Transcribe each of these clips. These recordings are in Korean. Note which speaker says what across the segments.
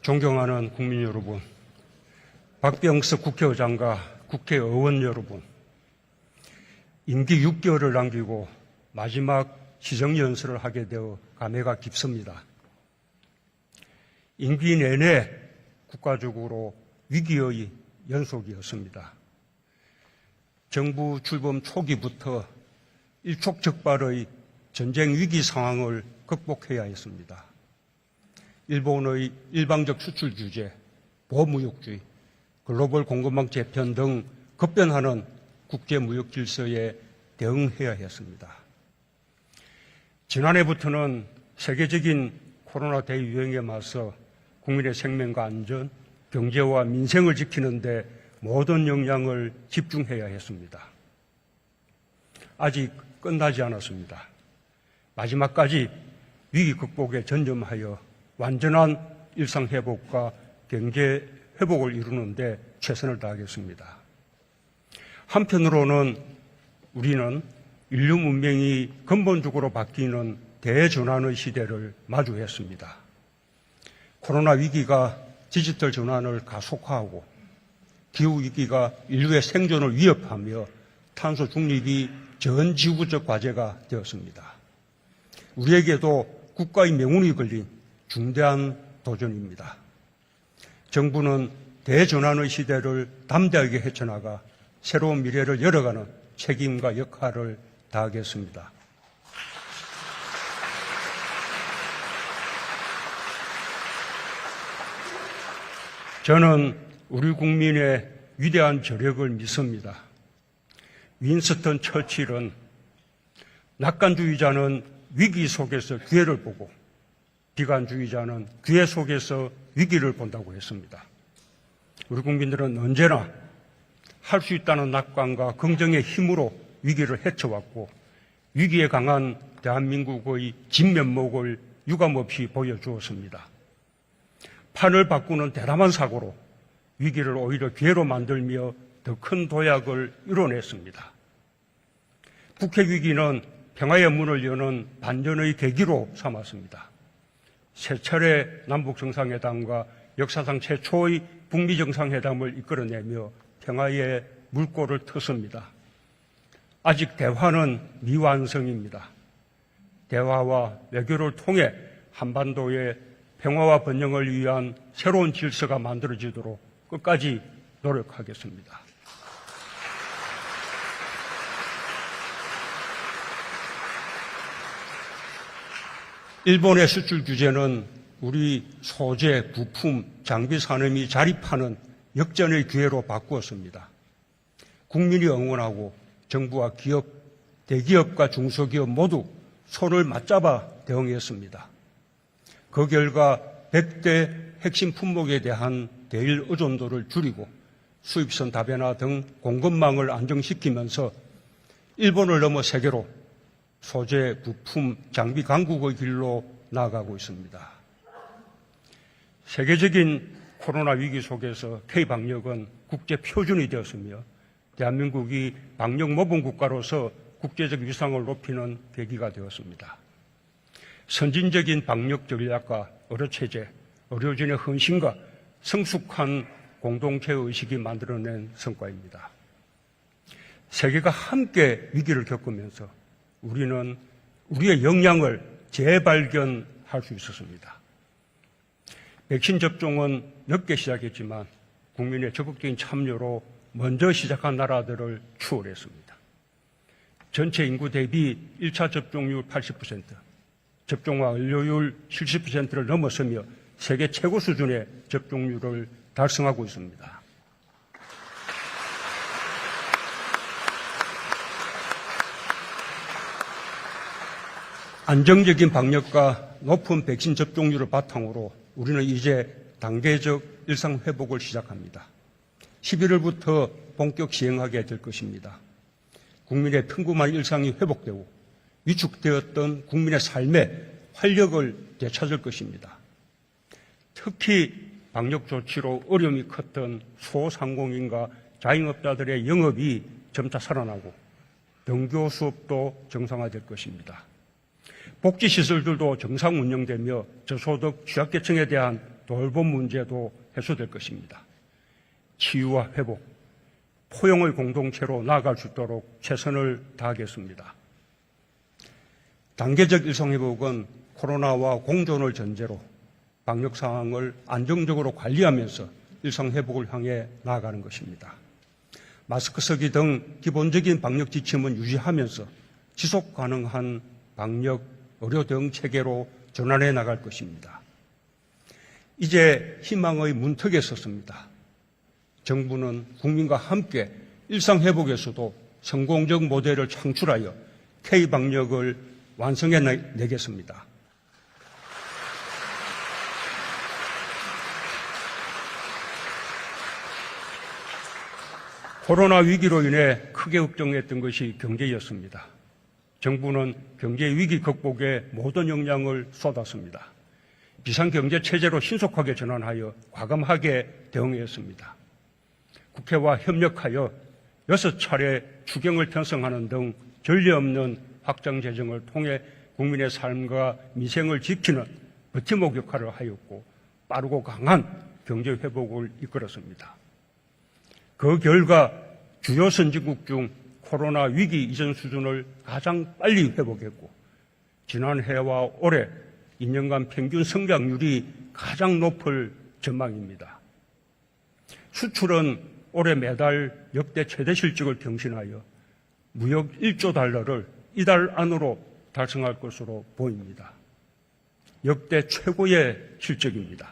Speaker 1: 존경하는 국민 여러분, 박병석 국회의장과 국회의원 여러분, 임기 6개월을 남기고 마지막 시정연설을 하게 되어 감회가 깊습니다. 임기 내내 국가적으로 위기의 연속이었습니다. 정부 출범 초기부터 일촉즉발의 전쟁 위기 상황을 극복해야 했습니다. 일본의 일방적 수출 규제, 보호무역주의, 글로벌 공급망 재편 등 급변하는 국제무역 질서에 대응해야 했습니다. 지난해부터는 세계적인 코로나 대유행에 맞서 국민의 생명과 안전, 경제와 민생을 지키는 데 모든 역량을 집중해야 했습니다. 아직 끝나지 않았습니다. 마지막까지 위기 극복에 전념하여 완전한 일상 회복과 경제 회복을 이루는 데 최선을 다하겠습니다. 한편으로는 우리는 인류 문명이 근본적으로 바뀌는 대전환의 시대를 마주했습니다. 코로나 위기가 디지털 전환을 가속화하고 기후위기가 인류의 생존을 위협하며 탄소 중립이 전 지구적 과제가 되었습니다. 우리에게도 국가의 명운이 걸린 중대한 도전입니다. 정부는 대전환의 시대를 담대하게 헤쳐나가 새로운 미래를 열어가는 책임과 역할을 다하겠습니다. 저는 우리 국민의 위대한 저력을 믿습니다. 윈스턴 처칠은 낙관주의자는 위기 속에서 기회를 보고 비관주의자는 기회 속에서 위기를 본다고 했습니다. 우리 국민들은 언제나 할 수 있다는 낙관과 긍정의 힘으로 위기를 헤쳐왔고 위기에 강한 대한민국의 진면목을 유감없이 보여주었습니다. 판을 바꾸는 대담한 사고로 위기를 오히려 기회로 만들며 더 큰 도약을 이뤄냈습니다. 북핵 위기는 평화의 문을 여는 반전의 계기로 삼았습니다. 세 차례 남북 정상회담과 역사상 최초의 북미 정상회담을 이끌어내며 평화의 물꼬를 텄습니다. 아직 대화는 미완성입니다. 대화와 외교를 통해 한반도의 평화와 번영을 위한 새로운 질서가 만들어지도록 끝까지 노력하겠습니다. 일본의 수출 규제는 우리 소재, 부품, 장비 산업이 자립하는 역전의 기회로 바꾸었습니다. 국민이 응원하고 정부와 기업, 대기업과 중소기업 모두 손을 맞잡아 대응했습니다. 그 결과 100대 핵심 품목에 대한 대일 의존도를 줄이고 수입선 다변화 등 공급망을 안정시키면서 일본을 넘어 세계로 소재, 부품, 장비 강국의 길로 나아가고 있습니다. 세계적인 코로나 위기 속에서 K-방역은 국제 표준이 되었으며 대한민국이 방역 모범 국가로서 국제적 위상을 높이는 계기가 되었습니다. 선진적인 방역 전략과 의료체제, 의료진의 헌신과 성숙한 공동체 의식이 만들어낸 성과입니다. 세계가 함께 위기를 겪으면서 우리는 우리의 역량을 재발견할 수 있었습니다. 백신 접종은 늦게 시작했지만 국민의 적극적인 참여로 먼저 시작한 나라들을 추월했습니다. 전체 인구 대비 1차 접종률 80%, 접종 완료율 70%를 넘어서며 세계 최고 수준의 접종률을 달성하고 있습니다. 안정적인 방역과 높은 백신 접종률을 바탕으로 우리는 이제 단계적 일상 회복을 시작합니다. 11월부터 본격 시행하게 될 것입니다. 국민의 평범한 일상이 회복되고 위축되었던 국민의 삶에 활력을 되찾을 것입니다. 특히 방역 조치로 어려움이 컸던 소상공인과 자영업자들의 영업이 점차 살아나고 등교 수업도 정상화될 것입니다. 복지시설들도 정상 운영되며 저소득 취약계층에 대한 돌봄 문제도 해소될 것입니다. 치유와 회복, 포용의 공동체로 나아갈 수 있도록 최선을 다하겠습니다. 단계적 일상회복은 코로나와 공존을 전제로 방역 상황을 안정적으로 관리하면서 일상회복을 향해 나아가는 것입니다. 마스크 쓰기 등 기본적인 방역 지침은 유지하면서 지속 가능한 방역 의료 대응 체계로 전환해 나갈 것입니다. 이제 희망의 문턱에 섰습니다. 정부는 국민과 함께 일상회복에서도 성공적 모델을 창출하여 K방역을 완성해 내겠습니다. 코로나 위기로 인해 크게 걱정했던 것이 경제였습니다. 정부는 경제 위기 극복에 모든 역량을 쏟았습니다. 비상경제체제로 신속하게 전환하여 과감하게 대응했습니다. 국회와 협력하여 6차례 추경을 편성하는 등 전례 없는 확장 재정을 통해 국민의 삶과 민생을 지키는 버팀목 역할을 하였고 빠르고 강한 경제 회복을 이끌었습니다. 그 결과 주요 선진국 중 코로나 위기 이전 수준을 가장 빨리 회복했고 지난해와 올해 2년간 평균 성장률이 가장 높을 전망입니다. 수출은 올해 매달 역대 최대 실적을 경신하여 무역 1조 달러를 이달 안으로 달성할 것으로 보입니다. 역대 최고의 실적입니다.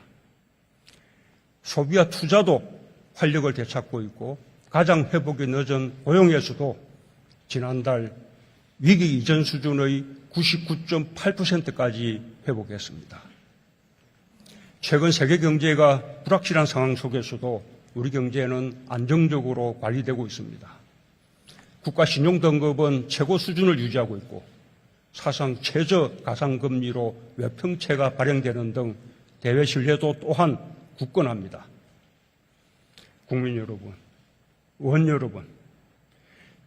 Speaker 1: 소비와 투자도 활력을 되찾고 있고 가장 회복이 늦은 고용에서도 지난달 위기 이전 수준의 99.8%까지 회복했습니다. 최근 세계 경제가 불확실한 상황 속에서도 우리 경제는 안정적으로 관리되고 있습니다. 국가 신용등급은 최고 수준을 유지하고 있고 사상 최저 가상금리로 외평채가 발행되는 등 대외 신뢰도 또한 굳건합니다. 국민 여러분, 의원 여러분,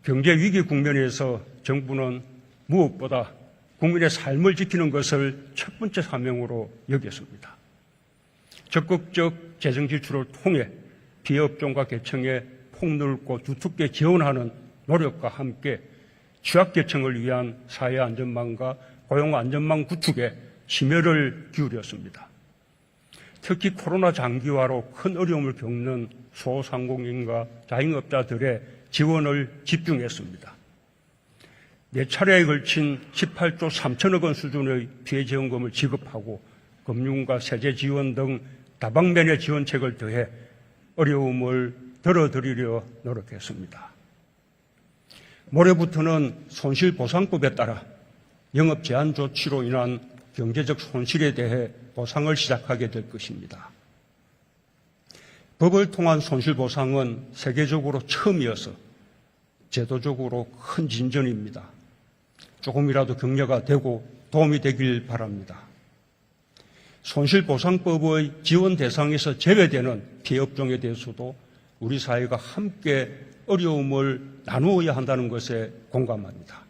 Speaker 1: 경제 위기 국면에서 정부는 무엇보다 국민의 삶을 지키는 것을 첫 번째 사명으로 여겼습니다. 적극적 재정 지출을 통해 피해업종과 계층에 폭넓고 두텁게 지원하는 노력과 함께 취약계층을 위한 사회안전망과 고용안전망 구축에 심혈을 기울였습니다. 특히 코로나 장기화로 큰 어려움을 겪는 소상공인과 자영업자들의 지원을 집중했습니다. 4차례에 걸친 18조 3천억 원 수준의 피해지원금을 지급하고 금융과 세제 지원 등 다방면의 지원책을 더해 어려움을 덜어드리려 노력했습니다. 모레부터는 손실보상법에 따라 영업 제한 조치로 인한 경제적 손실에 대해 보상을 시작하게 될 것입니다. 법을 통한 손실보상은 세계적으로 처음이어서 제도적으로 큰 진전입니다. 조금이라도 격려가 되고 도움이 되길 바랍니다. 손실보상법의 지원 대상에서 제외되는 피해업종에 대해서도 우리 사회가 함께 어려움을 나누어야 한다는 것에 공감합니다.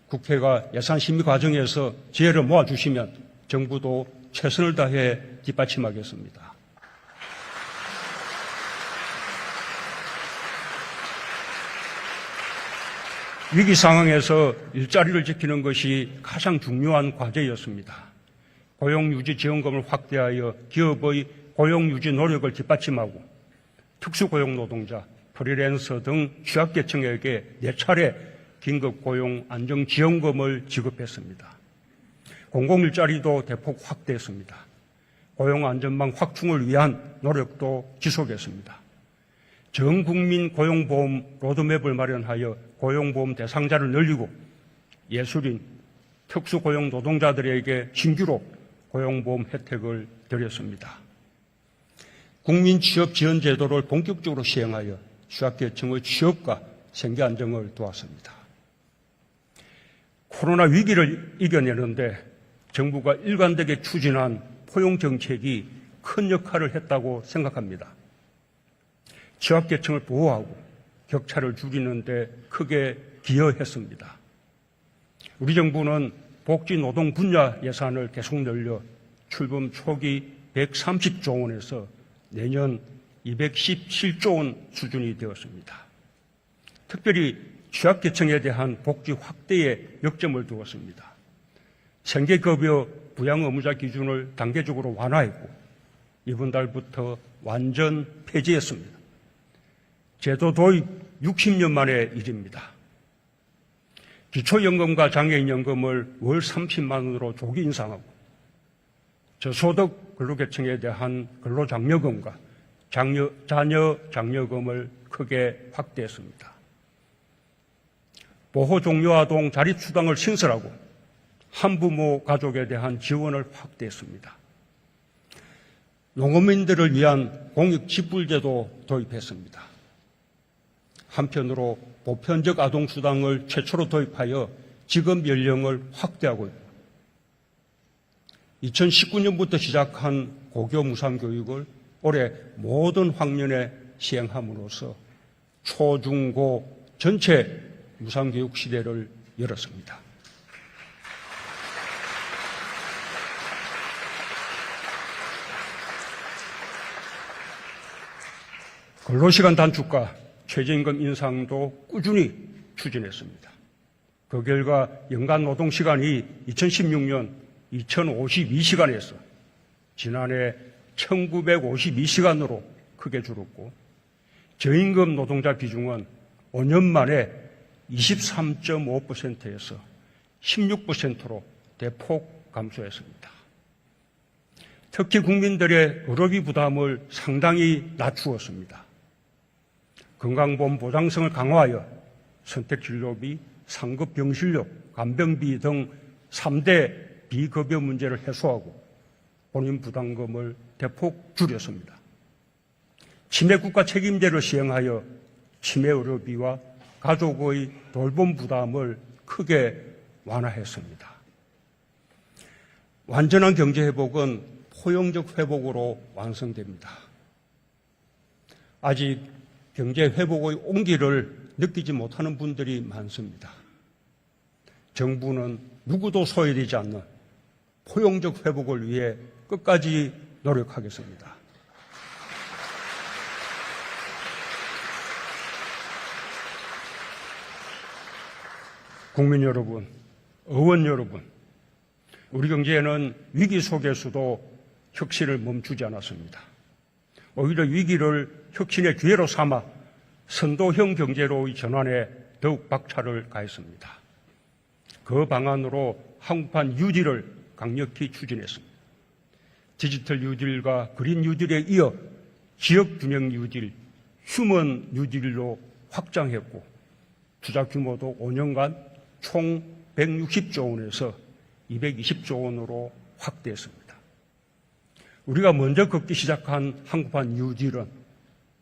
Speaker 1: 국회가 예산 심의 과정에서 지혜를 모아주시면 정부도 최선을 다해 뒷받침하겠습니다. 위기 상황에서 일자리를 지키는 것이 가장 중요한 과제였습니다. 고용유지지원금을 확대하여 기업의 고용유지 노력을 뒷받침하고 특수고용노동자, 프리랜서 등 취약계층에게 4차례 긴급고용 안정지원금을 지급했습니다. 공공일자리도 대폭 확대했습니다. 고용안전망 확충을 위한 노력도 지속했습니다. 전국민 고용보험 로드맵을 마련하여 고용보험 대상자를 늘리고 예술인, 특수고용 노동자들에게 신규로 고용보험 혜택을 드렸습니다. 국민취업지원제도를 본격적으로 시행하여 취약계층의 취업과 생계 안정을 도왔습니다. 코로나 위기를 이겨내는데 정부가 일관되게 추진한 포용정책이 큰 역할을 했다고 생각합니다. 취약계층을 보호하고 격차를 줄이는 데 크게 기여했습니다. 우리 정부는 복지 노동 분야 예산을 계속 늘려 출범 초기 130조 원에서 내년 217조 원 수준이 되었습니다. 특별히 취약계층에 대한 복지 확대에 역점을 두었습니다. 생계급여 부양 의무자 기준을 단계적으로 완화했고 이번 달부터 완전 폐지했습니다. 제도 도입 60년 만의 일입니다. 기초연금과 장애인연금을 월 30만 원으로 조기 인상하고 저소득 근로계층에 대한 근로장려금과 자녀 장려금을 크게 확대했습니다. 보호종료아동 자립수당을 신설하고 한부모 가족에 대한 지원을 확대했습니다. 농어민들을 위한 공익직불제도 도입했습니다. 한편으로 보편적 아동수당을 최초로 도입하여 지급 연령을 확대하고 있고 2019년부터 시작한 고교 무상교육을 올해 모든 학년에 시행함으로써 초, 중, 고 전체 무상교육 시대를 열었습니다. 근로시간 단축과 최저임금 인상도 꾸준히 추진했습니다. 그 결과 연간 노동시간이 2016년 2052시간에서 지난해 1952시간으로 크게 줄었고 저임금 노동자 비중은 5년 만에 23.5%에서 16%로 대폭 감소했습니다. 특히 국민들의 의료비 부담을 상당히 낮추었습니다. 건강보험 보장성을 강화하여 선택진료비, 상급병실료, 간병비 등 3대 비급여 문제를 해소하고 본인 부담금을 대폭 줄였습니다. 치매국가 책임제를 시행하여 치매의료비와 가족의 돌봄 부담을 크게 완화했습니다. 완전한 경제회복은 포용적 회복으로 완성됩니다. 아직 경제회복의 온기를 느끼지 못하는 분들이 많습니다. 정부는 누구도 소외되지 않는 포용적 회복을 위해 끝까지 노력하겠습니다. 국민 여러분, 의원 여러분, 우리 경제는 위기 속에서도 혁신을 멈추지 않았습니다. 오히려 위기를 혁신의 기회로 삼아 선도형 경제로의 전환에 더욱 박차를 가했습니다. 그 방안으로 한국판 뉴딜을 강력히 추진했습니다. 디지털 뉴딜과 그린 뉴딜에 이어 지역균형 뉴딜, 휴먼 뉴딜로 확장했고 투자 규모도 5년간 총 160조 원에서 220조 원으로 확대했습니다. 우리가 먼저 걷기 시작한 한국판 뉴딜은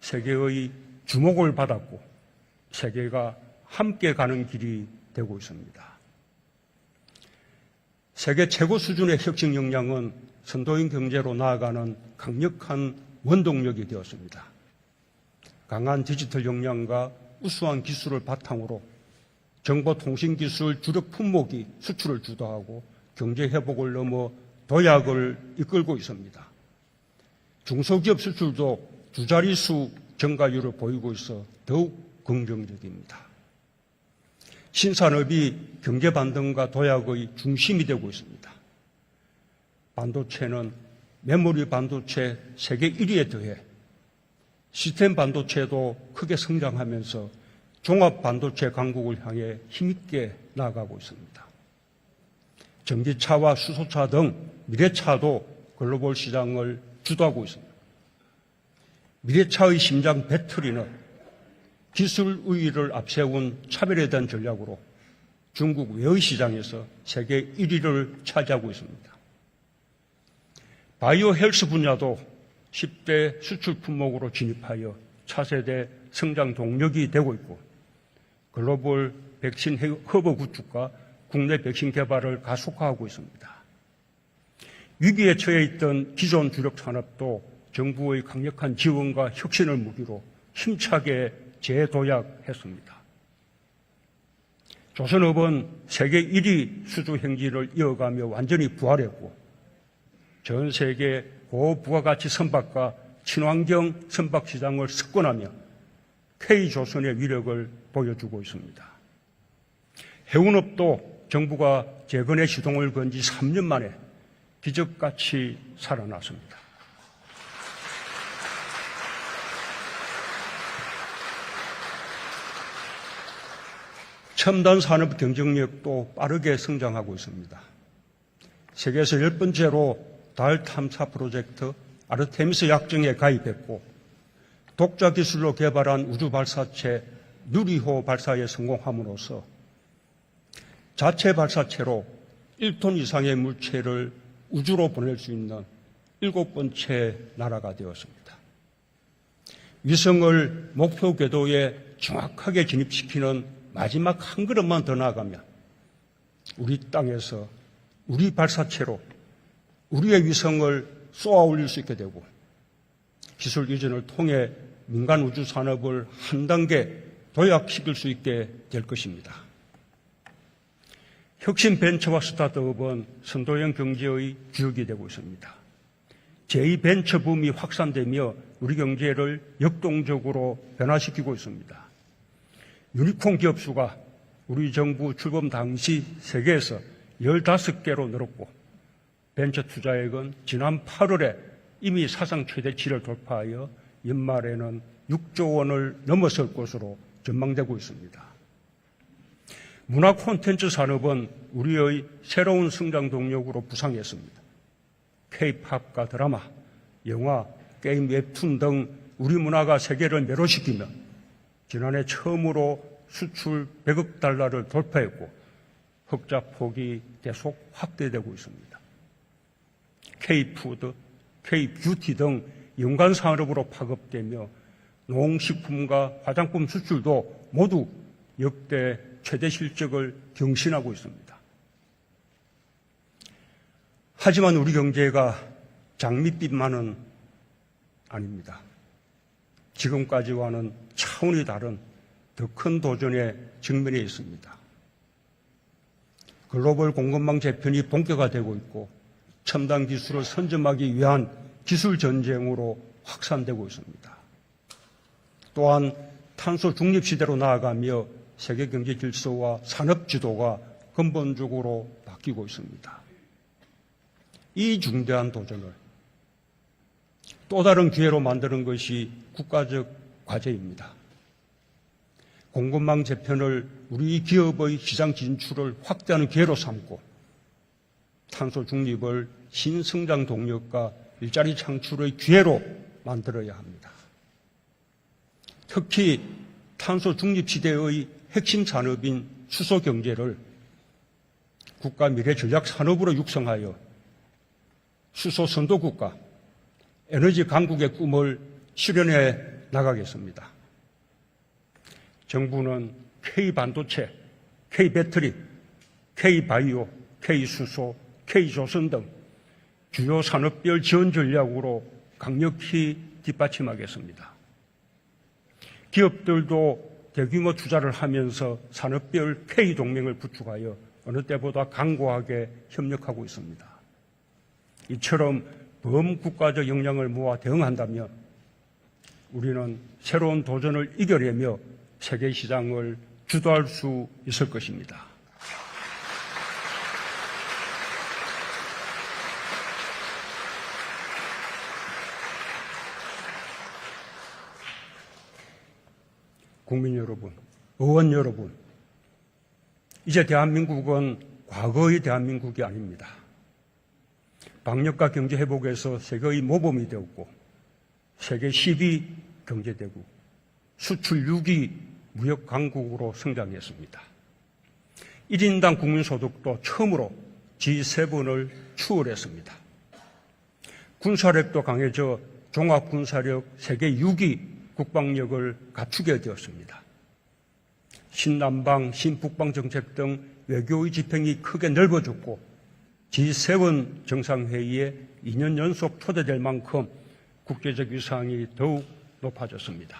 Speaker 1: 세계의 주목을 받았고 세계가 함께 가는 길이 되고 있습니다. 세계 최고 수준의 혁신 역량은 선도형 경제로 나아가는 강력한 원동력이 되었습니다. 강한 디지털 역량과 우수한 기술을 바탕으로 정보통신기술 주력 품목이 수출을 주도하고 경제 회복을 넘어 도약을 이끌고 있습니다. 중소기업 수출도 두 자릿수 증가율을 보이고 있어 더욱 긍정적입니다. 신산업이 경제 반등과 도약의 중심이 되고 있습니다. 반도체는 메모리 반도체 세계 1위에 더해 시스템 반도체도 크게 성장하면서 종합 반도체 강국을 향해 힘있게 나아가고 있습니다. 전기차와 수소차 등 미래차도 글로벌 시장을 주도하고 있습니다. 미래차의 심장 배터리는 기술 우위를 앞세운 차별에 대한 전략으로 중국 외의 시장에서 세계 1위를 차지하고 있습니다. 바이오 헬스 분야도 10대 수출 품목으로 진입하여 차세대 성장 동력이 되고 있고 글로벌 백신 허브 구축과 국내 백신 개발을 가속화하고 있습니다. 위기에 처해 있던 기존 주력 산업도 정부의 강력한 지원과 혁신을 무기로 힘차게 재도약했습니다. 조선업은 세계 1위 수주 행진을 이어가며 완전히 부활했고 전 세계 고부가가치 선박과 친환경 선박 시장을 석권하며 K조선의 위력을 보여주고 있습니다. 해운업도 정부가 재건의 시동을 건 지 3년 만에 기적같이 살아났습니다. 첨단 산업 경쟁력도 빠르게 성장하고 있습니다. 세계에서 10번째로 달 탐사 프로젝트 아르테미스 약정에 가입했고 독자 기술로 개발한 우주 발사체 누리호 발사에 성공함으로써 자체 발사체로 1톤 이상의 물체를 우주로 보낼 수 있는 7번째 나라가 되었습니다. 위성을 목표 궤도에 정확하게 진입시키는 마지막 한 걸음만 더 나아가면 우리 땅에서 우리 발사체로 우리의 위성을 쏘아 올릴 수 있게 되고 기술 이전을 통해 민간 우주 산업을 한 단계 도약시킬 수 있게 될 것입니다. 혁신 벤처와 스타트업은 선도형 경제의 주역이 되고 있습니다. 제2벤처 붐이 확산되며 우리 경제를 역동적으로 변화시키고 있습니다. 유니콘 기업 수가 우리 정부 출범 당시 세계에서 15개로 늘었고 벤처 투자액은 지난 8월에 이미 사상 최대치를 돌파하여 연말에는 6조 원을 넘어설 것으로 전망되고 있습니다. 문화 콘텐츠 산업은 우리의 새로운 성장 동력으로 부상했습니다. K-팝과 드라마, 영화, 게임, 웹툰 등 우리 문화가 세계를 매료시키며 지난해 처음으로 수출 100억 달러를 돌파했고 흑자 폭이 계속 확대되고 있습니다. K-푸드, K-뷰티 등 연관 산업으로 파급되며 농식품과 화장품 수출도 모두 역대 최대 실적을 경신하고 있습니다. 하지만 우리 경제가 장밋빛만은 아닙니다. 지금까지와는 차원이 다른 더 큰 도전에 직면해 있습니다. 글로벌 공급망 재편이 본격화되고 있고 첨단 기술을 선점하기 위한 기술 전쟁으로 확산되고 있습니다. 또한 탄소 중립 시대로 나아가며 세계 경제 질서와 산업 지도가 근본적으로 바뀌고 있습니다. 이 중대한 도전을 또 다른 기회로 만드는 것이 국가적 과제입니다. 공급망 재편을 우리 기업의 시장 진출을 확대하는 기회로 삼고 탄소 중립을 신성장 동력과 일자리 창출의 기회로 만들어야 합니다. 특히 탄소 중립 시대의 핵심 산업인 수소 경제를 국가 미래 전략 산업으로 육성하여 수소 선도국가, 에너지 강국의 꿈을 실현해 나가겠습니다. 정부는 K반도체, K배터리, K바이오, K수소, K조선 등 주요 산업별 지원 전략으로 강력히 뒷받침하겠습니다. 기업들도 대규모 투자를 하면서 산업별 K동맹을 구축하여 어느 때보다 강고하게 협력하고 있습니다. 이처럼 범국가적 역량을 모아 대응한다면 우리는 새로운 도전을 이겨내며 세계 시장을 주도할 수 있을 것입니다. 국민 여러분, 의원 여러분, 이제 대한민국은 과거의 대한민국이 아닙니다. 방역과 경제 회복에서 세계의 모범이 되었고 세계 10위 경제대국, 수출 6위 무역 강국으로 성장했습니다. 1인당 국민소득도 처음으로 G7을 추월했습니다. 군사력도 강해져 종합군사력 세계 6위 국방력을 갖추게 되었습니다. 신남방, 신북방 정책 등 외교의 지평이 크게 넓어졌고 G7 정상회의에 2년 연속 초대될 만큼 국제적 위상이 더욱 높아졌습니다.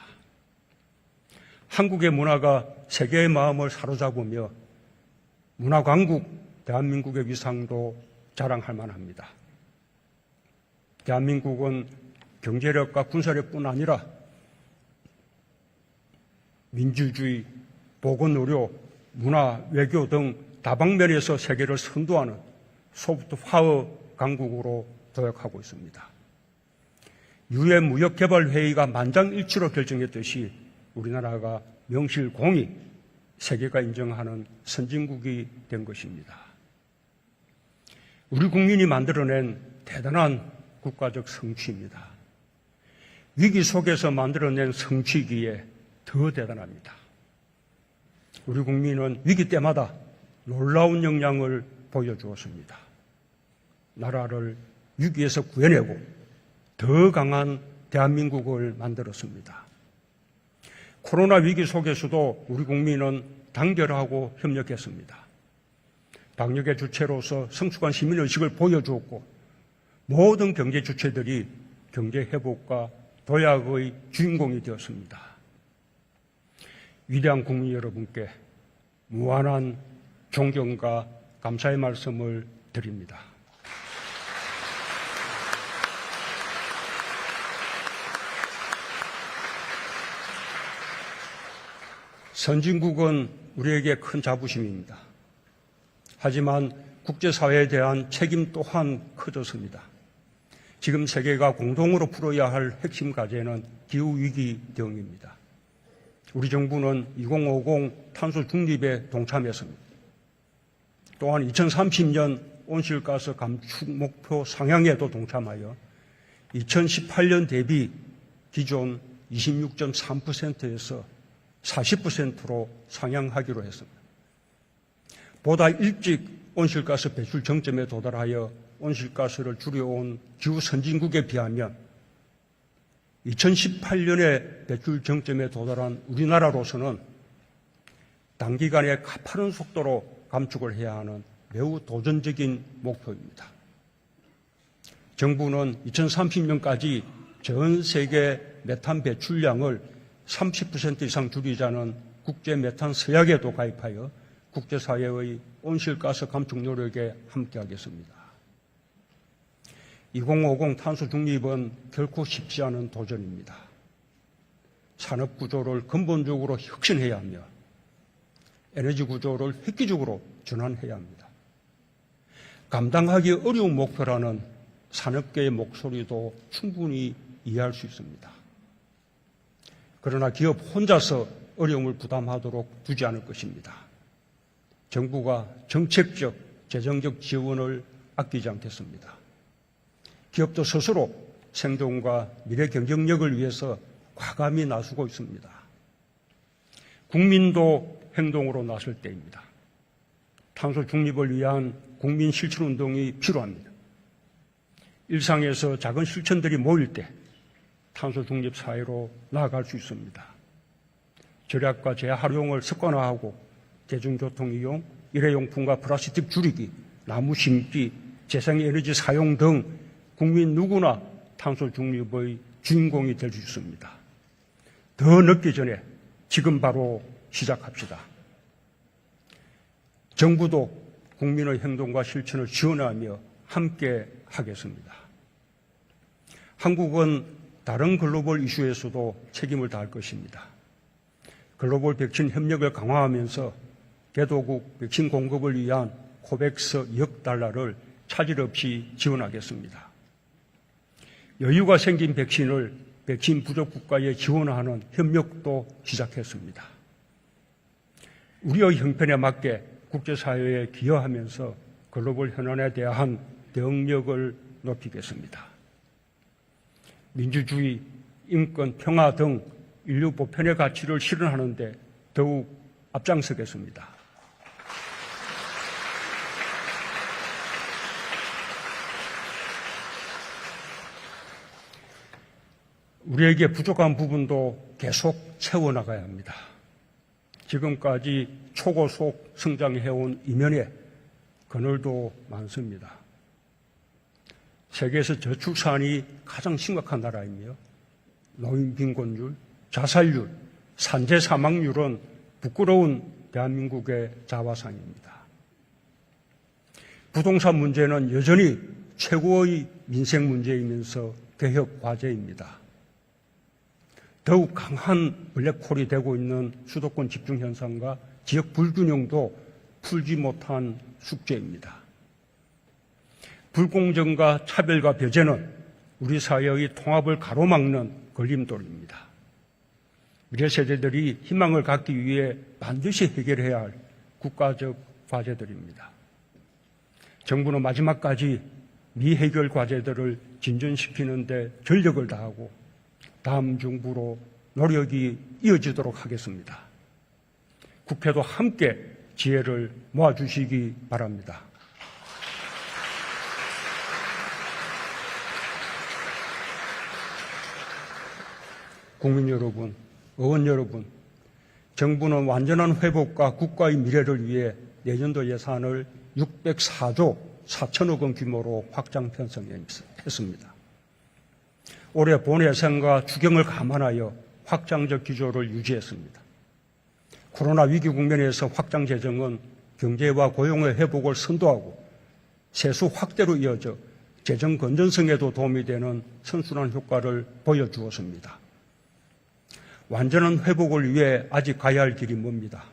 Speaker 1: 한국의 문화가 세계의 마음을 사로잡으며 문화강국 대한민국의 위상도 자랑할 만합니다. 대한민국은 경제력과 군사력뿐 아니라 민주주의, 보건의료, 문화, 외교 등 다방면에서 세계를 선도하는 소프트 파워 강국으로 도약하고 있습니다. 유엔 무역개발회의가 만장일치로 결정했듯이 우리나라가 명실공히 세계가 인정하는 선진국이 된 것입니다. 우리 국민이 만들어낸 대단한 국가적 성취입니다. 위기 속에서 만들어낸 성취기에 더 대단합니다. 우리 국민은 위기 때마다 놀라운 역량을 보여주었습니다. 나라를 위기에서 구해내고 더 강한 대한민국을 만들었습니다. 코로나 위기 속에서도 우리 국민은 단결하고 협력했습니다. 방역의 주체로서 성숙한 시민의식을 보여주었고 모든 경제 주체들이 경제 회복과 도약의 주인공이 되었습니다. 위대한 국민 여러분께 무한한 존경과 감사의 말씀을 드립니다. 선진국은 우리에게 큰 자부심입니다. 하지만 국제사회에 대한 책임 또한 커졌습니다. 지금 세계가 공동으로 풀어야 할 핵심 과제는 기후위기 대응입니다. 우리 정부는 2050 탄소 중립에 동참했습니다. 또한 2030년 온실가스 감축 목표 상향에도 동참하여 2018년 대비 기존 26.3%에서 40%로 상향하기로 했습니다. 보다 일찍 온실가스 배출 정점에 도달하여 온실가스를 줄여온 기후 선진국에 비하면 2018년에 배출 정점에 도달한 우리나라로서는 단기간에 가파른 속도로 감축을 해야 하는 매우 도전적인 목표입니다. 정부는 2030년까지 전 세계 메탄 배출량을 30% 이상 줄이자는 국제 메탄 서약에도 가입하여 국제사회의 온실가스 감축 노력에 함께하겠습니다. 2050 탄소 중립은 결코 쉽지 않은 도전입니다. 산업 구조를 근본적으로 혁신해야 하며 에너지 구조를 획기적으로 전환해야 합니다. 감당하기 어려운 목표라는 산업계의 목소리도 충분히 이해할 수 있습니다. 그러나 기업 혼자서 어려움을 부담하도록 두지 않을 것입니다. 정부가 정책적, 재정적 지원을 아끼지 않겠습니다. 기업도 스스로 생존과 미래 경쟁력을 위해서 과감히 나서고 있습니다. 국민도 행동으로 나설 때입니다. 탄소 중립을 위한 국민 실천 운동이 필요합니다. 일상에서 작은 실천들이 모일 때 탄소 중립 사회로 나아갈 수 있습니다. 절약과 재활용을 습관화하고 대중교통 이용, 일회용품과 플라스틱 줄이기, 나무 심기, 재생에너지 사용 등 국민 누구나 탄소 중립의 주인공이 될 수 있습니다. 더 늦기 전에 지금 바로 시작합시다. 정부도 국민의 행동과 실천을 지원하며 함께 하겠습니다. 한국은 다른 글로벌 이슈에서도 책임을 다할 것입니다. 글로벌 백신 협력을 강화하면서 개도국 백신 공급을 위한 코백스 2억 달러를 차질 없이 지원하겠습니다. 여유가 생긴 백신을 백신 부족 국가에 지원하는 협력도 시작했습니다. 우리의 형편에 맞게 국제사회에 기여하면서 글로벌 현안에 대한 대응력을 높이겠습니다. 민주주의, 인권, 평화 등 인류 보편의 가치를 실현하는 데 더욱 앞장서겠습니다. 우리에게 부족한 부분도 계속 채워나가야 합니다. 지금까지 초고속 성장해온 이면에 그늘도 많습니다. 세계에서 저출산이 가장 심각한 나라이며 노인 빈곤율, 자살률, 산재 사망률은 부끄러운 대한민국의 자화상입니다. 부동산 문제는 여전히 최고의 민생 문제이면서 개혁 과제입니다. 더욱 강한 블랙홀이 되고 있는 수도권 집중 현상과 지역 불균형도 풀지 못한 숙제입니다. 불공정과 차별과 배제는 우리 사회의 통합을 가로막는 걸림돌입니다. 미래 세대들이 희망을 갖기 위해 반드시 해결해야 할 국가적 과제들입니다. 정부는 마지막까지 미해결 과제들을 진전시키는 데 전력을 다하고 다음 정부로 노력이 이어지도록 하겠습니다. 국회도 함께 지혜를 모아주시기 바랍니다. 국민 여러분, 의원 여러분, 정부는 완전한 회복과 국가의 미래를 위해 내년도 예산을 604조 4천억 원 규모로 확장 편성했습니다. 올해 본 예산과 추경을 감안하여 확장적 기조를 유지했습니다. 코로나 위기 국면에서 확장 재정은 경제와 고용의 회복을 선도하고 세수 확대로 이어져 재정 건전성에도 도움이 되는 선순환 효과를 보여주었습니다. 완전한 회복을 위해 아직 가야 할 길이 멉니다.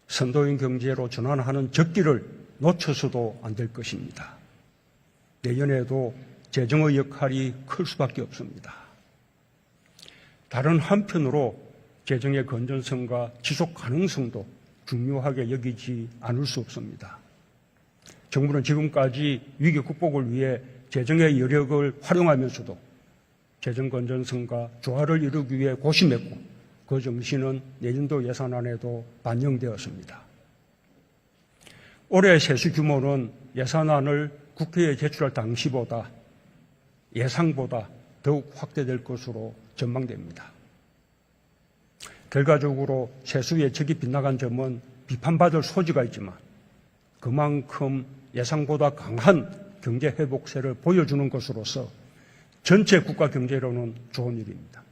Speaker 1: 선도인 경제로 전환하는 적기를 놓쳐서도 안 될 것입니다. 내년에도 재정의 역할이 클 수밖에 없습니다. 다른 한편으로 재정의 건전성과 지속 가능성도 중요하게 여기지 않을 수 없습니다. 정부는 지금까지 위기 극복을 위해 재정의 여력을 활용하면서도 재정 건전성과 조화를 이루기 위해 고심했고 그 정신은 내년도 예산안에도 반영되었습니다. 올해 세수 규모는 예산안을 국회에 제출할 당시보다 예상보다 더욱 확대될 것으로 전망됩니다. 결과적으로 세수 예측이 빗나간 점은 비판받을 소지가 있지만 그만큼 예상보다 강한 경제 회복세를 보여주는 것으로서 전체 국가 경제로는 좋은 일입니다.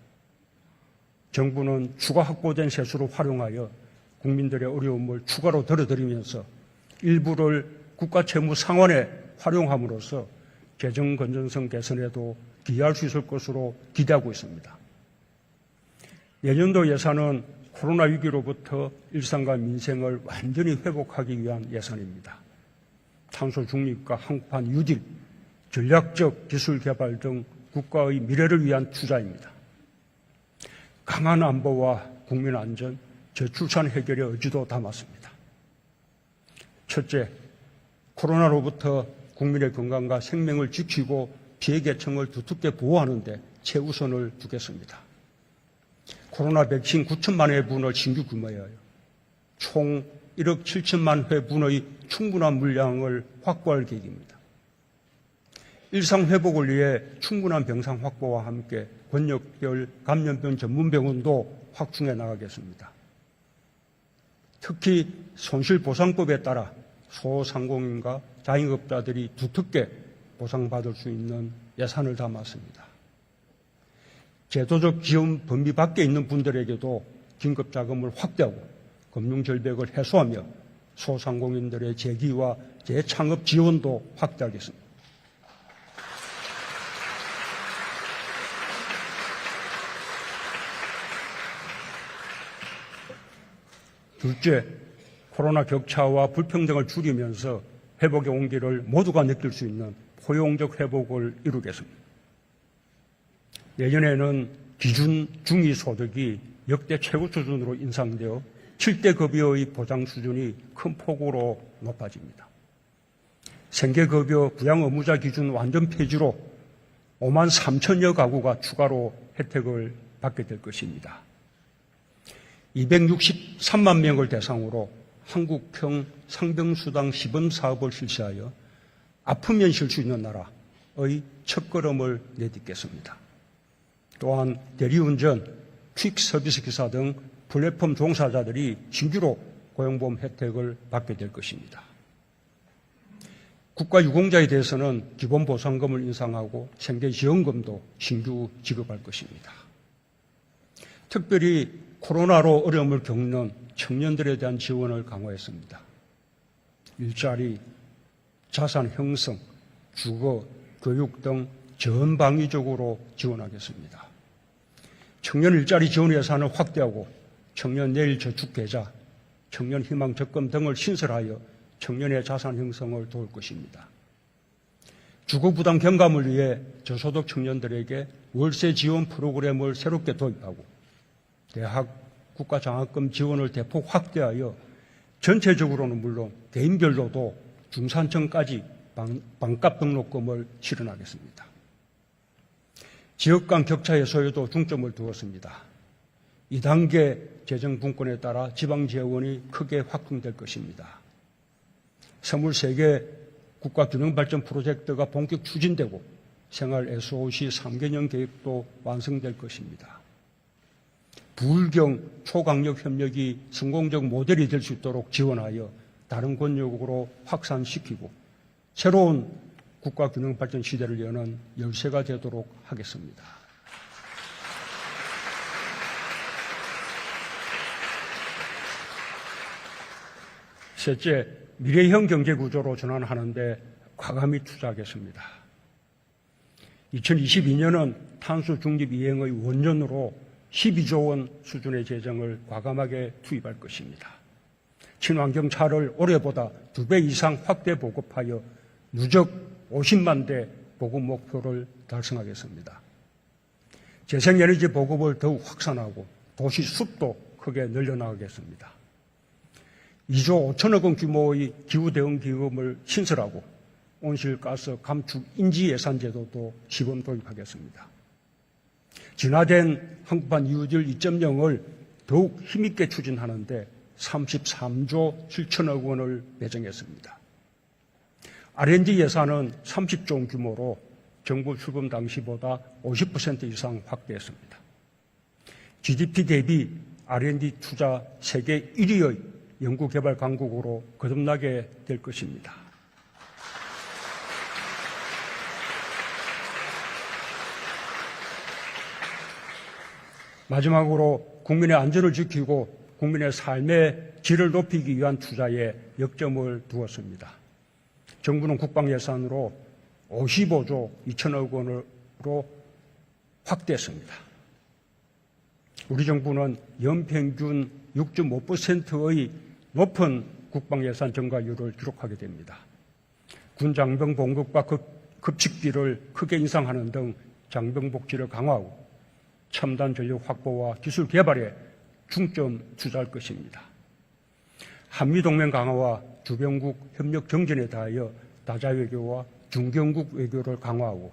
Speaker 1: 정부는 추가 확보된 세수를 활용하여 국민들의 어려움을 추가로 덜어드리면서 일부를 국가 채무 상환에 활용함으로써 재정 건전성 개선에도 기여할 수 있을 것으로 기대하고 있습니다. 내년도 예산은 코로나 위기로부터 일상과 민생을 완전히 회복하기 위한 예산입니다. 탄소 중립과 한국판 뉴딜, 전략적 기술 개발 등 국가의 미래를 위한 투자입니다. 강한 안보와 국민 안전, 저출산 해결의 의지도 담았습니다. 첫째, 코로나로부터 국민의 건강과 생명을 지키고 피해 계층을 두텁게 보호하는 데 최우선을 두겠습니다. 코로나 백신 9천만 회분을 신규 구매하여 총 1억 7천만 회분의 충분한 물량을 확보할 계획입니다. 일상 회복을 위해 충분한 병상 확보와 함께 권역별 감염병 전문병원도 확충해 나가겠습니다. 특히 손실보상법에 따라 소상공인과 자영업자들이 두텁게 보상받을 수 있는 예산을 담았습니다. 제도적 지원 범위 밖에 있는 분들에게도 긴급자금을 확대하고 금융절벽을 해소하며 소상공인들의 재기와 재창업 지원도 확대하겠습니다. 둘째, 코로나 격차와 불평등을 줄이면서 회복의 온기를 모두가 느낄 수 있는 포용적 회복을 이루겠습니다. 내년에는 기준 중위소득이 역대 최고 수준으로 인상되어 7대 급여의 보장 수준이 큰 폭으로 높아집니다. 생계급여 부양 의무자 기준 완전 폐지로 5만 3천여 가구가 추가로 혜택을 받게 될 것입니다. 263만 명을 대상으로 한국형 상병수당 시범 사업을 실시하여 아프면 쉴 수 있는 나라의 첫걸음을 내딛겠습니다. 또한 대리운전, 퀵 서비스 기사 등 플랫폼 종사자들이 신규로 고용보험 혜택을 받게 될 것입니다. 국가유공자에 대해서는 기본보상금을 인상하고 생계지원금도 신규 지급할 것입니다. 특별히 코로나로 어려움을 겪는 청년들에 대한 지원을 강화했습니다. 일자리, 자산 형성, 주거, 교육 등 전방위적으로 지원하겠습니다. 청년 일자리 지원 예산을 확대하고 청년 내일 저축 계좌, 청년 희망 적금 등을 신설하여 청년의 자산 형성을 도울 것입니다. 주거 부담 경감을 위해 저소득 청년들에게 월세 지원 프로그램을 새롭게 도입하고 대학 국가장학금 지원을 대폭 확대하여 전체적으로는 물론 개인별로도 중산층까지 반값 등록금을 실현하겠습니다. 지역 간 격차 해소에도 중점을 두었습니다. 2단계 재정 분권에 따라 지방 재원이 크게 확충될 것입니다. 23개 국가균형발전 프로젝트가 본격 추진되고 생활 SOC 3개년 계획도 완성될 것입니다. 부울경 초강력 협력이 성공적 모델이 될 수 있도록 지원하여 다른 권역으로 확산시키고 새로운 국가균형발전 시대를 여는 열쇠가 되도록 하겠습니다. 셋째, 미래형 경제구조로 전환하는 데 과감히 투자하겠습니다. 2022년은 탄소 중립 이행의 원년으로 12조 원 수준의 재정을 과감하게 투입할 것입니다. 친환경 차를 올해보다 2배 이상 확대 보급하여 누적 50만 대 보급 목표를 달성하겠습니다. 재생에너지 보급을 더욱 확산하고 도시 숲도 크게 늘려나가겠습니다. 2조 5천억 원 규모의 기후대응 기금을 신설하고 온실가스 감축 인지 예산 제도도 시범 도입하겠습니다. 진화된 한국판 뉴딜 2.0을 더욱 힘있게 추진하는데 33조 7천억 원을 배정했습니다. R&D 예산은 30조 원 규모로 정부 출범 당시보다 50% 이상 확대했습니다. GDP 대비 R&D 투자 세계 1위의 연구개발 강국으로 거듭나게 될 것입니다. 마지막으로 국민의 안전을 지키고 국민의 삶의 질을 높이기 위한 투자에 역점을 두었습니다. 정부는 국방 예산으로 55조 2천억 원으로 확대했습니다. 우리 정부는 연평균 6.5%의 높은 국방 예산 증가율을 기록하게 됩니다. 군 장병 봉급과 급식비를 크게 인상하는 등 장병 복지를 강화하고 첨단 전력 확보와 기술 개발에 중점 투자할 것입니다. 한미동맹 강화와 주변국 협력 정진에 다하여 다자 외교와 중견국 외교를 강화하고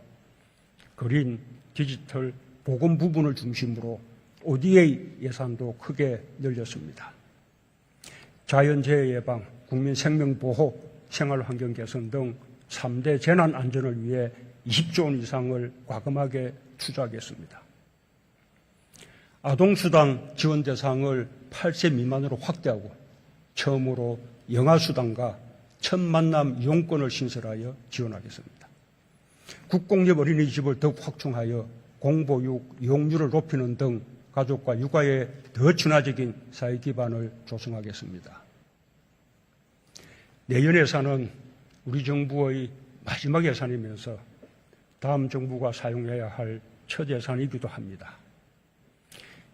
Speaker 1: 그린, 디지털, 보건 부분을 중심으로 ODA 예산도 크게 늘렸습니다. 자연재해 예방, 국민 생명 보호, 생활환경 개선 등 3대 재난 안전을 위해 20조 원 이상을 과감하게 투자하겠습니다. 아동수당 지원 대상을 8세 미만으로 확대하고 처음으로 영아수당과 첫 만남 이용권을 신설하여 지원하겠습니다. 국공립 어린이집을 더욱 확충하여 공보육 이용률을 높이는 등 가족과 육아에 더 친화적인 사회 기반을 조성하겠습니다. 내년 예산은 우리 정부의 마지막 예산이면서 다음 정부가 사용해야 할 첫 예산이기도 합니다.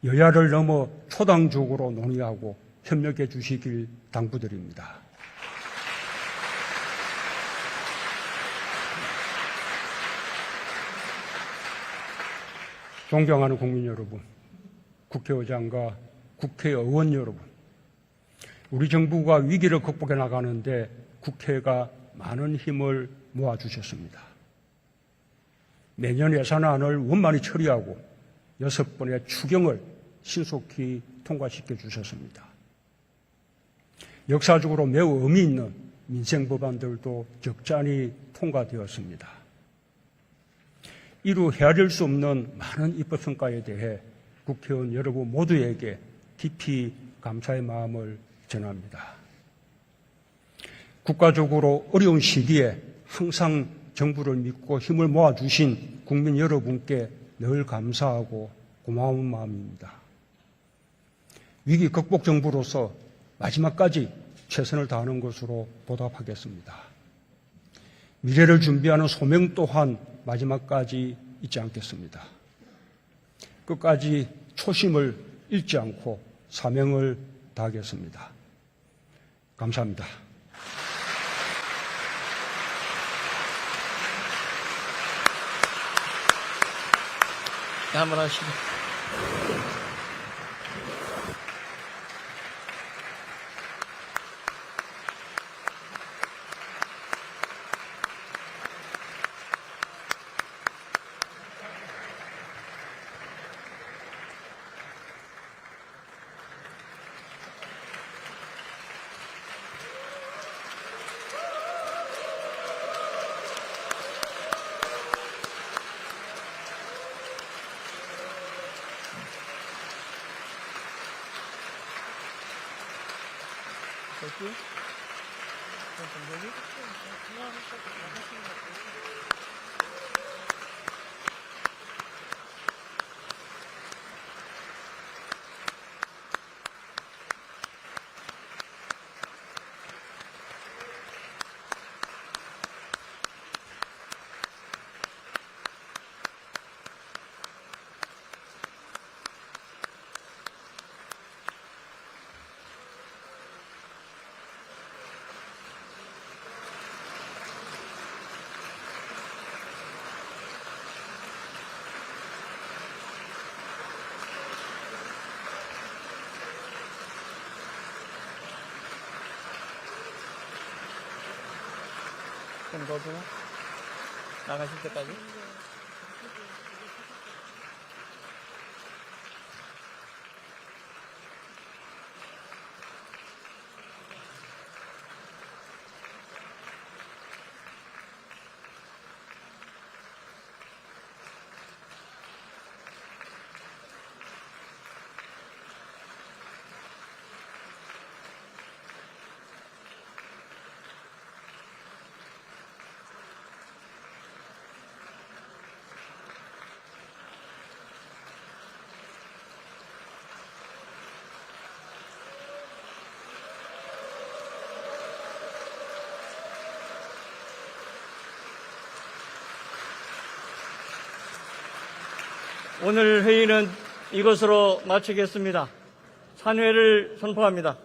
Speaker 1: 여야를 넘어 초당적으로 논의하고 협력해 주시길 당부드립니다. 존경하는 국민 여러분, 국회의장과 국회의원 여러분, 우리 정부가 위기를 극복해 나가는데 국회가 많은 힘을 모아주셨습니다. 매년 예산안을 원만히 처리하고 6번의 추경을 신속히 통과시켜 주셨습니다. 역사적으로 매우 의미 있는 민생 법안들도 적잖이 통과되었습니다. 이루 헤아릴 수 없는 많은 입법 성과에 대해 국회의원 여러분 모두에게 깊이 감사의 마음을 전합니다. 국가적으로 어려운 시기에 항상 정부를 믿고 힘을 모아주신 국민 여러분께 늘 감사하고 고마운 마음입니다. 위기 극복 정부로서 마지막까지 최선을 다하는 것으로 보답하겠습니다. 미래를 준비하는 소명 또한 마지막까지 잊지 않겠습니다. 끝까지 초심을 잃지 않고 사명을 다하겠습니다. 감사합니다.
Speaker 2: 네, 한번 하시죠. 좀 더 주나? 나가실 때까지? 오늘 회의는 이것으로 마치겠습니다. 산회를 선포합니다.